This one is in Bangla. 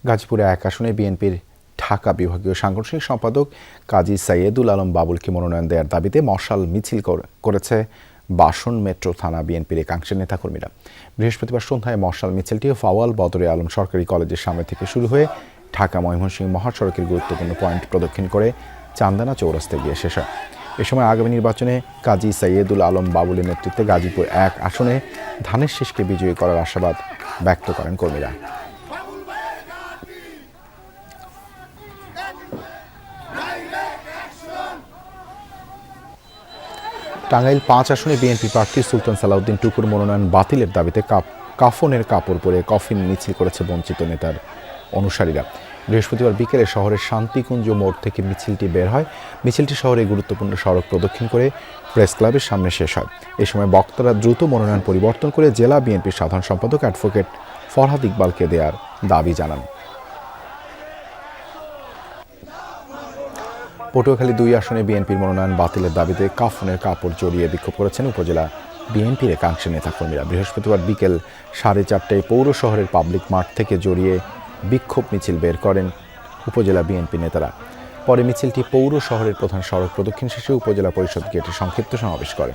গাজীপুরে 1 আসনে বিএনপির ঢাকা বিভাগীয় সাংগঠনিক সম্পাদক কাজী সাইয়েদুল আলম বাবুলকে মনোনয়ন দেওয়ার দাবিতে মশাল মিছিল করেছে বাসন মেট্রো থানা বিএনপির একাংশের নেতাকর্মীরা। বৃহস্পতিবার সন্ধ্যায় মশাল মিছিলটি ফাওয়াল বদরে আলম সরকারি কলেজের সামনে থেকে শুরু হয়ে ঢাকা ময়মনসিংহ মহাসড়কের গুরুত্বপূর্ণ পয়েন্ট প্রদক্ষিণ করে চান্দানা চৌরাস্তায় গিয়ে শেষ হয়। এ সময় আগামী নির্বাচনে কাজী সাইয়েদুল আলম বাবুলের নেতৃত্বে গাজীপুর 1 আসনে ধানের শীষকে বিজয়ী করার আশাবাদ ব্যক্ত করেন কর্মীরা। টাঙ্গাইল 5 আসনে বিএনপি প্রার্থী সুলতান সালাউদ্দিন টুকুর মনোনয়ন বাতিলের দাবিতে কাফনের কাপড় পরে কফিন মিছিল করেছে বঞ্চিত নেতার অনুসারীরা। বৃহস্পতিবার বিকেলে শহরের শান্তিকুঞ্জ মোড় থেকে মিছিলটি বের হয়। মিছিলটি শহরে গুরুত্বপূর্ণ সড়ক প্রদক্ষিণ করে প্রেস ক্লাবের সামনে শেষ হয়। এ সময় বক্তারা দ্রুত মনোনয়ন পরিবর্তন করে জেলা বিএনপির সাধারণ সম্পাদক অ্যাডভোকেট ফরহাদ ইকবালকে দেওয়ার দাবি জানান। পটুয়াখালী 2 আসনে বিএনপির মনোনয়ন বাতিলের দাবিতে কাফনের কাপড় জড়িয়ে বিক্ষোভ করেছেন উপজেলা বিএনপির একাংশের নেতাকর্মীরা। বৃহস্পতিবার বিকেল 4:30টায় পৌর শহরের পাবলিক মাঠ থেকে জড়িয়ে বিক্ষোভ মিছিল বের করেন উপজেলা বিএনপি নেতারা। পরে মিছিলটি পৌর শহরের প্রধান সড়ক প্রদক্ষিণ শেষে উপজেলা পরিষদ গেটে সংক্ষিপ্ত সমাবেশ করে।